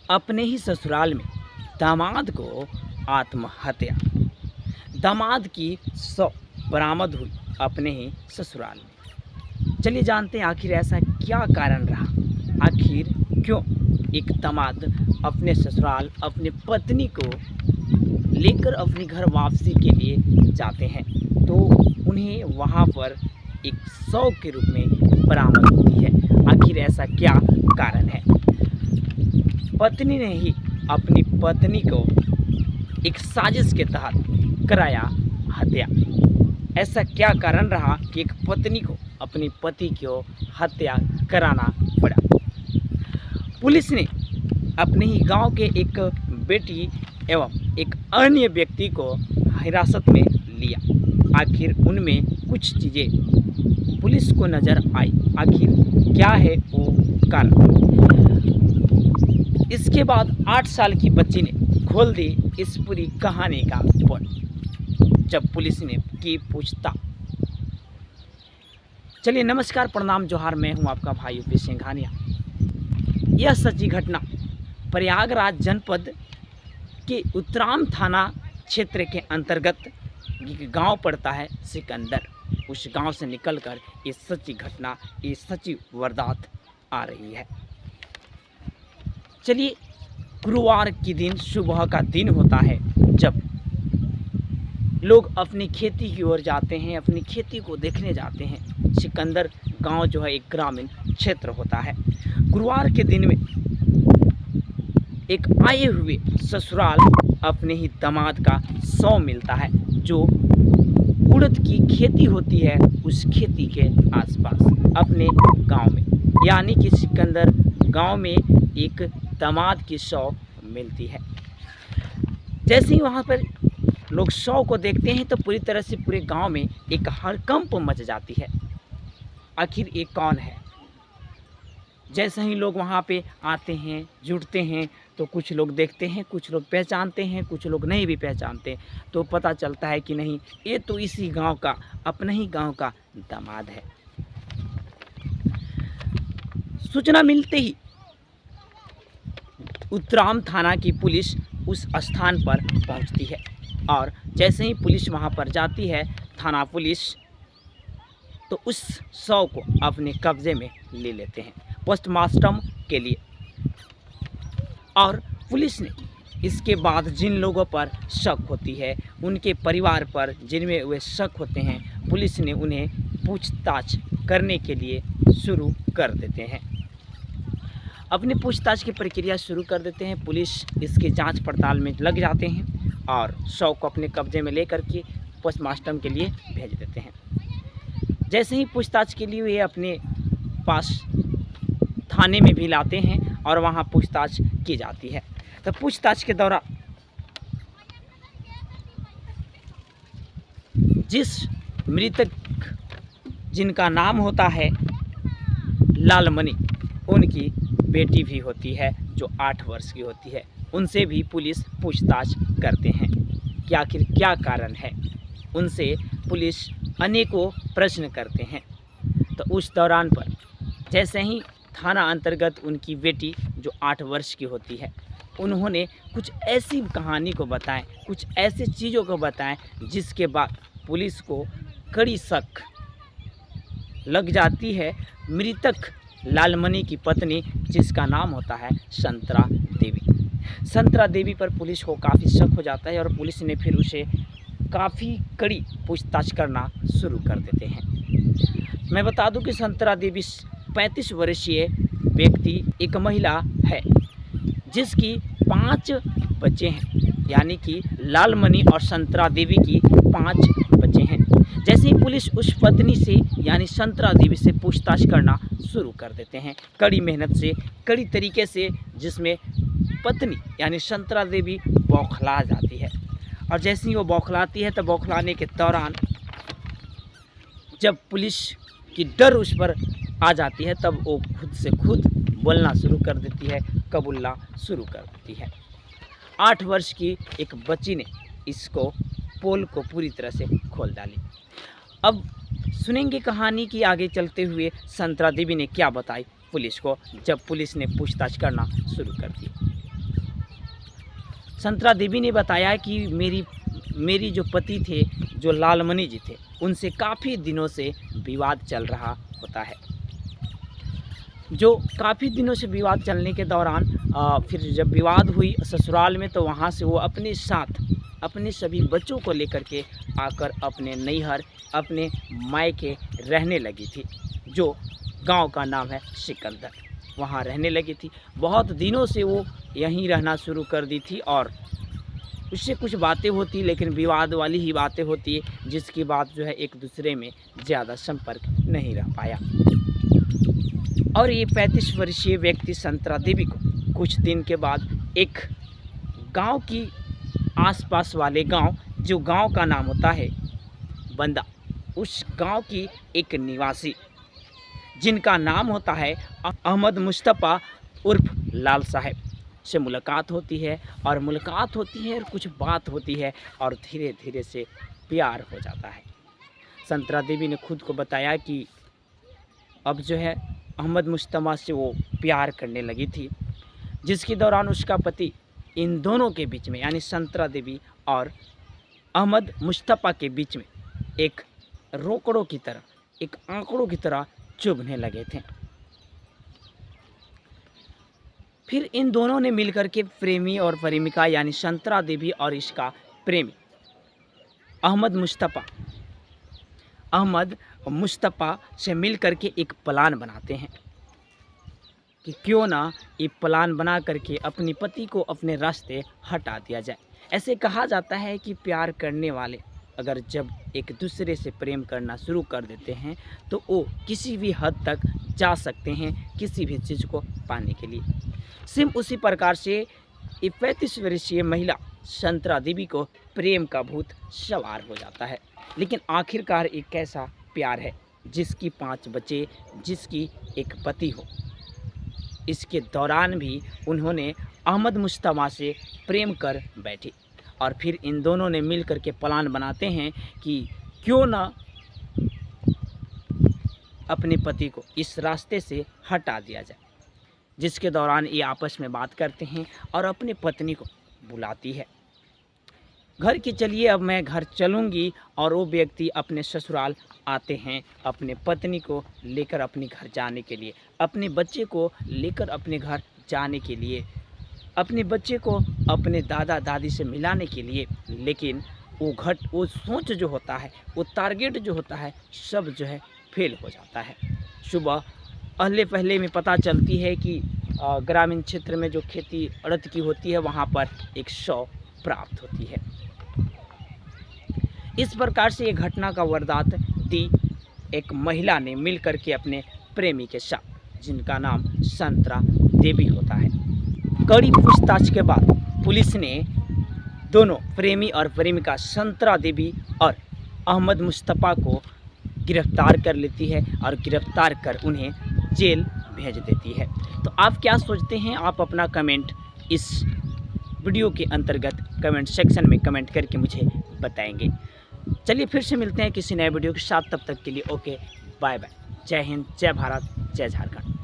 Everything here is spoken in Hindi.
अपने ही ससुराल में दामाद को आत्महत्या। दामाद की शव बरामद हुई अपने ही ससुराल में। चलिए जानते हैं आखिर ऐसा क्या कारण रहा, आखिर क्यों एक दामाद अपने ससुराल अपने पत्नी को लेकर अपने घर वापसी के लिए जाते हैं तो उन्हें वहां पर एक शव के रूप में बरामद होती है। आखिर ऐसा क्या कारण है? पत्नी ने ही अपनी पत्नी को एक साजिश के तहत कराया हत्या। ऐसा क्या कारण रहा कि एक पत्नी को अपने पति को हत्या कराना पड़ा? पुलिस ने अपने ही गांव के एक बेटी एवं एक अन्य व्यक्ति को हिरासत में लिया। आखिर उनमें कुछ चीज़ें पुलिस को नज़र आई। आखिर क्या है वो कारण? इसके बाद 8 साल की बच्ची ने खोल दी इस पूरी कहानी का पोल जब पुलिस ने की पूछताछ। चलिए नमस्कार, प्रणाम, जोहार, मैं हूं आपका भाई यूपी सिंघानिया। यह सच्ची घटना प्रयागराज जनपद के उत्तराम थाना क्षेत्र के अंतर्गत एक गांव पड़ता है सिकंदर। उस गांव से निकलकर ये सच्ची घटना, ये सच्ची वारदात आ रही है। चलिए, गुरुवार के दिन सुबह का दिन होता है जब लोग अपनी खेती की ओर जाते हैं, अपनी खेती को देखने जाते हैं। सिकंदर गांव जो है एक ग्रामीण क्षेत्र होता है। गुरुवार के दिन में एक आए हुए ससुराल अपने ही दामाद का शव मिलता है जो उड़द की खेती होती है उस खेती के आसपास अपने गांव में, यानी कि सिकंदर गांव में एक दामाद की शव मिलती है। जैसे ही वहां पर लोग शव को देखते हैं तो पूरी तरह से पूरे गांव में एक हड़कंप मच जाती है। आखिर ये कौन है? जैसे ही लोग वहाँ पे आते हैं, जुटते हैं, तो कुछ लोग देखते हैं, कुछ लोग पहचानते हैं, कुछ लोग नहीं भी पहचानते। तो पता चलता है कि नहीं, ये तो इसी गांव का, अपने ही गांव का दामाद है। सूचना मिलते ही उत्तराम थाना की पुलिस उस स्थान पर पहुंचती है और जैसे ही पुलिस वहां पर जाती है, थाना पुलिस, तो उस शव को अपने कब्जे में ले लेते हैं पोस्टमार्टम के लिए। और पुलिस ने इसके बाद जिन लोगों पर शक होती है, उनके परिवार पर जिनमें वे शक होते हैं, पुलिस ने उन्हें पूछताछ करने के लिए शुरू कर देते हैं। अपनी पूछताछ की प्रक्रिया शुरू कर देते हैं। पुलिस इसकी जांच पड़ताल में लग जाते हैं और शव को अपने कब्जे में लेकर के पोस्टमार्टम के लिए भेज देते हैं। जैसे ही पूछताछ के लिए वे अपने पास थाने में भी लाते हैं और वहां पूछताछ की जाती है। तो पूछताछ के दौरान जिस मृतक जिनका नाम होता है लालमणि, उनकी बेटी भी होती है जो 8 वर्ष की होती है, उनसे भी पुलिस पूछताछ करते हैं कि आखिर क्या कारण है। उनसे पुलिस अनेकों प्रश्न करते हैं। तो उस दौरान पर जैसे ही थाना अंतर्गत उनकी बेटी जो 8 वर्ष की होती है, उन्होंने कुछ ऐसी कहानी को बताएं, कुछ ऐसे चीज़ों को बताएं जिसके बाद पुलिस को कड़ी शक लग जाती है मृतक लालमणि की पत्नी, जिसका नाम होता है संतरा देवी। संतरा देवी पर पुलिस को काफ़ी शक हो जाता है और पुलिस ने फिर उसे काफ़ी कड़ी पूछताछ करना शुरू कर देते हैं। मैं बता दूं कि संतरा देवी 35 वर्षीय व्यक्ति, एक महिला है जिसकी 5 बच्चे हैं, यानी कि लालमणि और संतरा देवी की 5 बच्चे हैं। जैसे ही पुलिस उस पत्नी से यानी संतरा देवी से पूछताछ करना शुरू कर देते हैं, कड़ी मेहनत से, कड़ी तरीके से, जिसमें पत्नी यानी संतरा देवी बौखला जाती है। और जैसे ही वो बौखलाती है तो बौखलाने के दौरान जब पुलिस की डर उस पर आ जाती है, तब वो खुद से खुद बोलना शुरू कर देती है, कबूलना शुरू कर देती है। 8 वर्ष की एक बच्ची ने इसको पोल को पूरी तरह से खोल डाली। अब सुनेंगे कहानी की आगे चलते हुए संतरा देवी ने क्या बताई पुलिस को जब पुलिस ने पूछताछ करना शुरू कर दी। संतरा देवी ने बताया कि मेरी जो पति थे, जो लालमणि जी थे, उनसे काफ़ी दिनों से विवाद चल रहा होता है। जो काफ़ी दिनों से विवाद चलने के दौरान फिर जब विवाद हुई ससुराल में, तो वहाँ से वो अपने साथ अपने सभी बच्चों को लेकर के आकर अपने नैहर, अपने मायके रहने लगी थी, जो गांव का नाम है सिकंदर। वहाँ रहने लगी थी। बहुत दिनों से वो यहीं रहना शुरू कर दी थी और उससे कुछ बातें होती, लेकिन विवाद वाली ही बातें होती है, जिसकी बात जो है एक दूसरे में ज़्यादा संपर्क नहीं रह पाया। और ये 35 वर्षीय व्यक्ति संतरा देवी को कुछ दिन के बाद एक गांव की आसपास वाले गांव, जो गांव का नाम होता है बंदा, उस गांव की एक निवासी जिनका नाम होता है अहमद मुस्तफ़ा उर्फ लाल साहब से मुलाकात होती है। और मुलाकात होती है और कुछ बात होती है और धीरे धीरे से प्यार हो जाता है। संतरा देवी ने खुद को बताया कि अब जो है अहमद मुस्तफ़ा से वो प्यार करने लगी थी, जिसके दौरान उसका पति इन दोनों के बीच में, यानी संतरा देवी और अहमद मुस्तफ़ा के बीच में एक रोकड़ों की तरह, एक आंकड़ों की तरह चुभने लगे थे। फिर इन दोनों ने मिलकर के प्रेमी और प्रेमिका, यानी संतरा देवी और इसका प्रेमी अहमद मुस्तफ़ा से मिलकर के एक प्लान बनाते हैं कि क्यों ना ये प्लान बना करके अपनी पति को अपने रास्ते हटा दिया जाए। ऐसे कहा जाता है कि प्यार करने वाले अगर जब एक दूसरे से प्रेम करना शुरू कर देते हैं तो वो किसी भी हद तक जा सकते हैं किसी भी चीज़ को पाने के लिए। सेम उसी प्रकार से ये 35 वर्षीय महिला संतरा देवी को प्रेम का भूत सवार हो जाता है। लेकिन आखिरकार एक कैसा प्यार है जिसकी 5 बच्चे, जिसकी एक पति हो। इसके दौरान भी उन्होंने अहमद मुस्तफ़ा से प्रेम कर बैठी और फिर इन दोनों ने मिल कर के प्लान बनाते हैं कि क्यों ना अपने पति को इस रास्ते से हटा दिया जाए। जिसके दौरान ये आपस में बात करते हैं और अपने पत्नी को बुलाती है घर की, चलिए अब मैं घर चलूँगी। और वो व्यक्ति अपने ससुराल आते हैं अपने पत्नी को लेकर अपने घर जाने के लिए, अपने बच्चे को लेकर अपने घर जाने के लिए, अपने बच्चे को अपने दादा दादी से मिलाने के लिए। लेकिन वो सोच जो होता है, वो टारगेट जो होता है, सब जो है फेल हो जाता है। सुबह पहले में पता चलती है कि ग्रामीण क्षेत्र में जो खेती अड़द की होती है वहाँ पर एक 100 प्राप्त होती है। इस प्रकार से ये घटना का वारदात दी एक महिला ने मिल कर के अपने प्रेमी के साथ, जिनका नाम संतरा देवी होता है। कड़ी पूछताछ के बाद पुलिस ने दोनों प्रेमी और प्रेमिका संतरा देवी और अहमद मुस्तफ़ा को गिरफ्तार कर लेती है और गिरफ्तार कर उन्हें जेल भेज देती है। तो आप क्या सोचते हैं? आप अपना कमेंट इस वीडियो के अंतर्गत कमेंट सेक्शन में कमेंट करके मुझे बताएंगे। चलिए फिर से मिलते हैं किसी नए वीडियो के साथ, तब तक के लिए ओके, बाय बाय। जय हिंद, जय भारत, जय झारखंड।